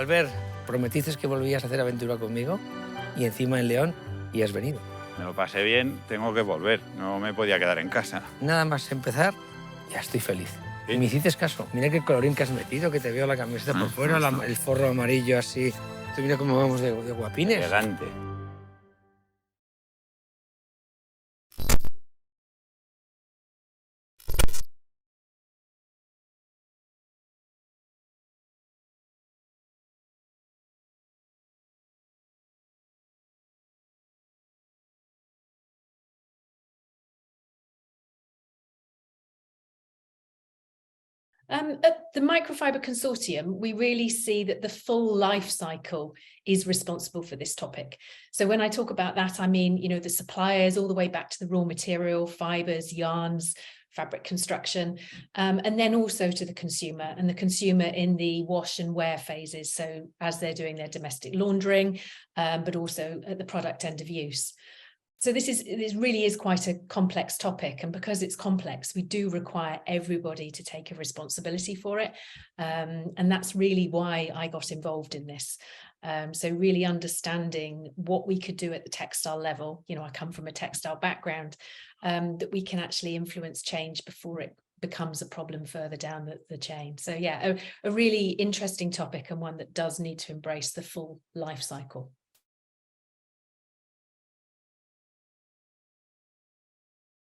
Albert, prometiste que volvías a hacer aventura conmigo y encima en León y has venido. Me lo pasé bien, tengo que volver. No me podía quedar en casa. Nada más empezar, ya estoy feliz. ¿Sí? Y me hiciste caso. Mira qué colorín que has metido, que te veo la camiseta por fuera, el forro amarillo así. Tú mira cómo vamos de guapines. Elegante. At the Microfibre Consortium, we really see that the full life cycle is responsible for this topic. So when I talk about that, I mean, you know, the suppliers all the way back to the raw material, fibres, yarns, fabric construction, and then also to the consumer, and the consumer in the wash and wear phases. So as they're doing their domestic laundering, but also at the product end of use. So this really is quite a complex topic, and because it's complex, we do require everybody to take a responsibility for it, and that's really why I got involved in this. So really understanding what we could do at the textile level. You know, I come from a textile background, that we can actually influence change before it becomes a problem further down the chain. So yeah, a really interesting topic, and one that does need to embrace the full life cycle.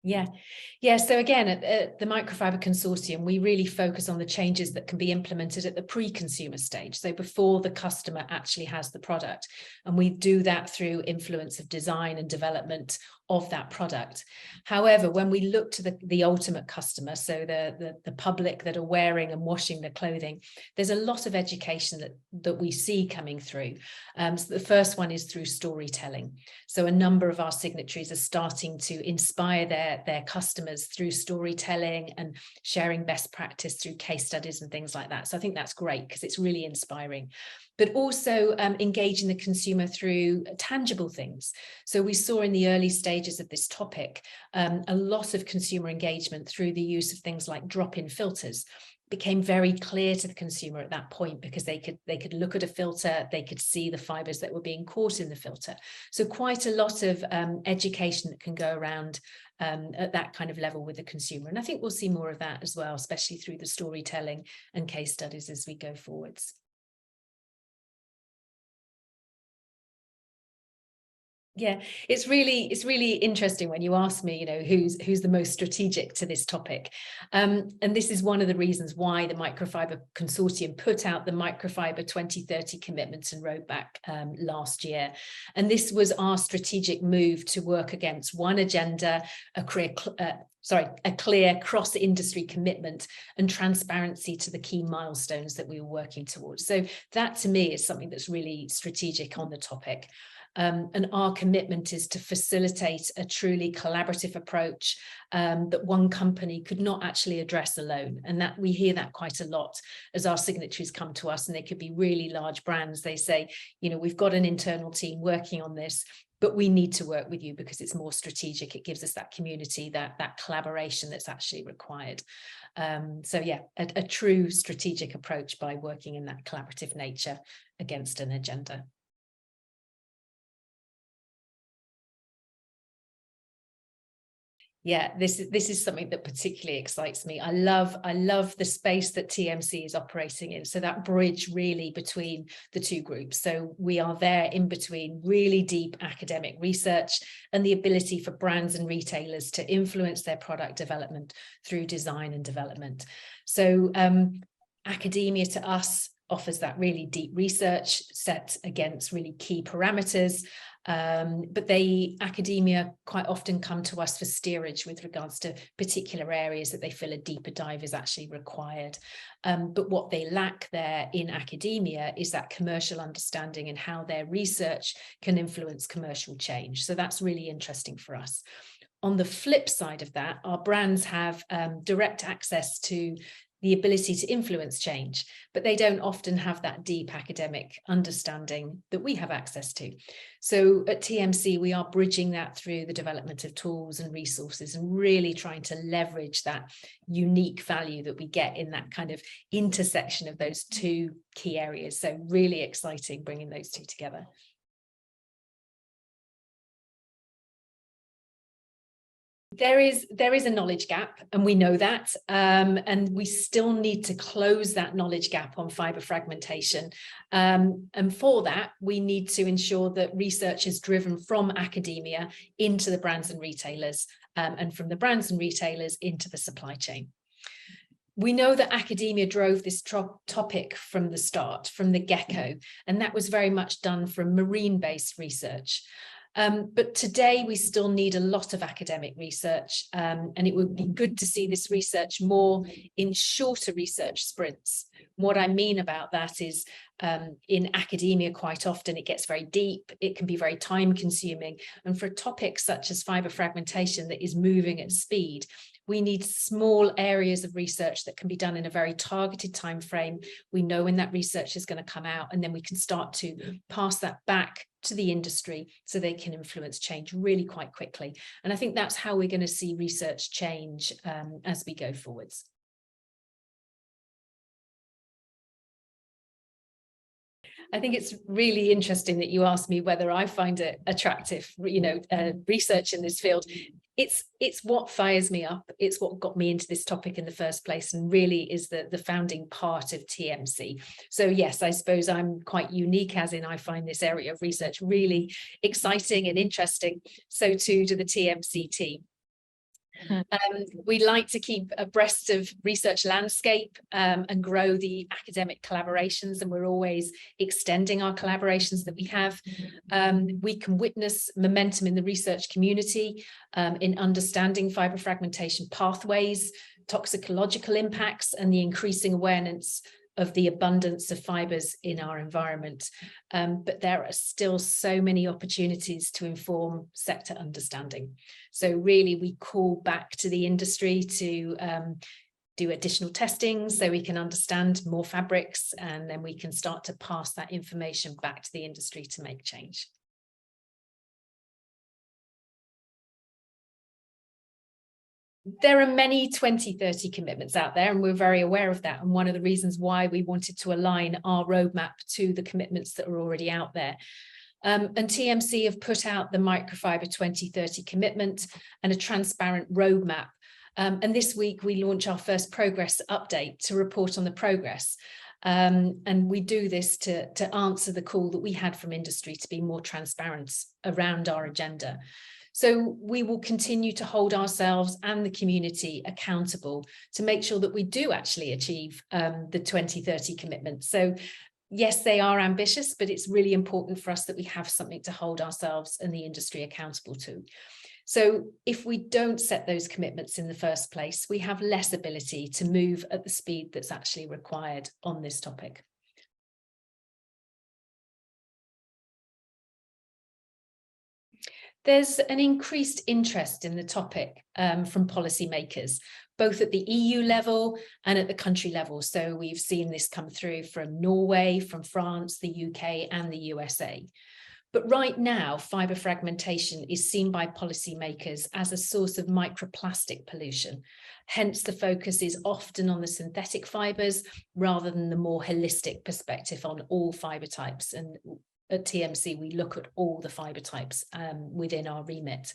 Yeah. So again, at the Microfibre Consortium, we really focus on the changes that can be implemented at the pre-consumer stage, so before the customer actually has the product. And we do that through influence of design and development of that product. However, when we look to the ultimate customer, so the public that are wearing and washing the clothing, there's a lot of education that we see coming through. So the first one is through storytelling. So a number of our signatories are starting to inspire their customers through storytelling and sharing best practice through case studies and things like that. So I think that's great, because it's really inspiring. But also engaging the consumer through tangible things. So we saw in the early stages of this topic, a lot of consumer engagement through the use of things like drop-in filters. Became very clear to the consumer at that point, because they could look at a filter, they could see the fibres that were being caught in the filter. So quite a lot of education that can go around at that kind of level with the consumer. And I think we'll see more of that as well, especially through the storytelling and case studies as we go forwards. Yeah, it's really interesting when you ask me, you know, who's the most strategic to this topic. And this is one of the reasons why the Microfibre Consortium put out the Microfibre 2030 commitments and roadmap last year. And this was our strategic move to work against one agenda, a clear cross-industry commitment and transparency to the key milestones that we were working towards. So that to me is something that's really strategic on the topic. And our commitment is to facilitate a truly collaborative approach that one company could not actually address alone. And that we hear that quite a lot as our signatories come to us, and they could be really large brands. They say, you know, we've got an internal team working on this, but we need to work with you because it's more strategic. It gives us that community, that collaboration that's actually required. So yeah, a true strategic approach by working in that collaborative nature against an agenda. Yeah, this is something that particularly excites me. I love the space that TMC is operating in. So that bridge really between the two groups. So we are there in between really deep academic research and the ability for brands and retailers to influence their product development through design and development. So academia to us offers that really deep research set against really key parameters. But academia quite often come to us for steerage with regards to particular areas that they feel a deeper dive is actually required. But what they lack there in academia is that commercial understanding and how their research can influence commercial change. So that's really interesting for us. On the flip side of that, our brands have direct access to the ability to influence change, but they don't often have that deep academic understanding that we have access to. So at TMC, we are bridging that through the development of tools and resources and really trying to leverage that unique value that we get in that kind of intersection of those two key areas. So really exciting bringing those two together. There is a knowledge gap, and we know that, and we still need to close that knowledge gap on fibre fragmentation. And for that, we need to ensure that research is driven from academia into the brands and retailers, and from the brands and retailers into the supply chain. We know that academia drove this topic from the start, from the get-go, and that was very much done from marine-based research. But today we still need a lot of academic research, and it would be good to see this research more in shorter research sprints. What I mean about that is in academia, quite often it gets very deep, it can be very time consuming. And for a topic such as fibre fragmentation that is moving at speed, we need small areas of research that can be done in a very targeted time frame. We know when that research is going to come out, and then we can start to pass that back to the industry so they can influence change really quite quickly. And I think that's how we're going to see research change as we go forwards. I think it's really interesting that you asked me whether I find it attractive, research in this field. It's what fires me up. It's what got me into this topic in the first place, and really is the founding part of TMC. So yes, I suppose I'm quite unique, as in I find this area of research really exciting and interesting. So too do the TMC team. We like to keep abreast of research landscape and grow the academic collaborations, and we're always extending our collaborations that we have. We can witness momentum in the research community in understanding fibre fragmentation pathways, toxicological impacts, and the increasing awareness of the abundance of fibres in our environment. But there are still so many opportunities to inform sector understanding. So really we call back to the industry to do additional testing so we can understand more fabrics, and then we can start to pass that information back to the industry to make change. There are many 2030 commitments out there, and we're very aware of that. And one of the reasons why we wanted to align our roadmap to the commitments that are already out there. And TMC have put out the Microfibre 2030 commitment and a transparent roadmap. And this week we launch our first progress update to report on the progress. And we do this to answer the call that we had from industry to be more transparent around our agenda. So we will continue to hold ourselves and the community accountable to make sure that we do actually achieve the 2030 commitment. So yes, they are ambitious, but it's really important for us that we have something to hold ourselves and the industry accountable to. So if we don't set those commitments in the first place, we have less ability to move at the speed that's actually required on this topic. There's an increased interest in the topic from policymakers, both at the EU level and at the country level. So we've seen this come through from Norway, from France, the UK and the USA. But right now, fibre fragmentation is seen by policymakers as a source of microplastic pollution. Hence, the focus is often on the synthetic fibres rather than the more holistic perspective on all fibre types. And at TMC, we look at all the fibre types within our remit.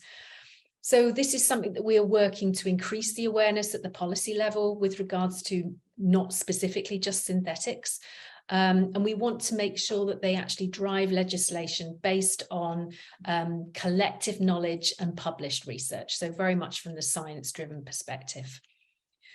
So this is something that we are working to increase the awareness at the policy level with regards to not specifically just synthetics. And we want to make sure that they actually drive legislation based on collective knowledge and published research. So very much from the science-driven perspective.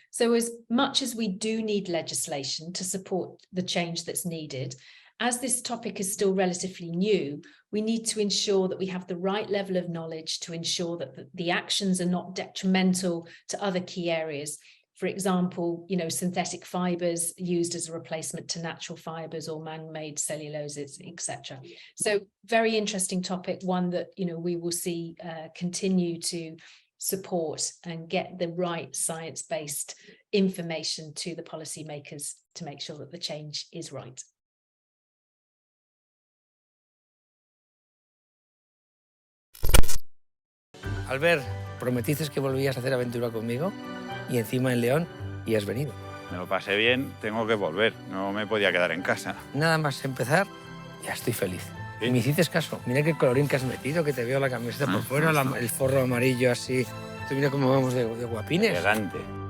So as much as we do need legislation to support the change that's needed, as this topic is still relatively new, we need to ensure that we have the right level of knowledge to ensure that the actions are not detrimental to other key areas. For example, synthetic fibres used as a replacement to natural fibres or man-made celluloses, etc. So very interesting topic, one that we will see continue to support and get the right science-based information to the policymakers to make sure that the change is right. Albert, prometiste que volvías a hacer aventura conmigo y encima en León y has venido. Me lo pasé bien, tengo que volver. No me podía quedar en casa. Nada más empezar, ya estoy feliz. ¿Sí? Y me hiciste caso. Mira qué colorín que has metido, que te veo la camiseta por fuera, el forro amarillo así. Tú mira cómo vamos de guapines. Elegante.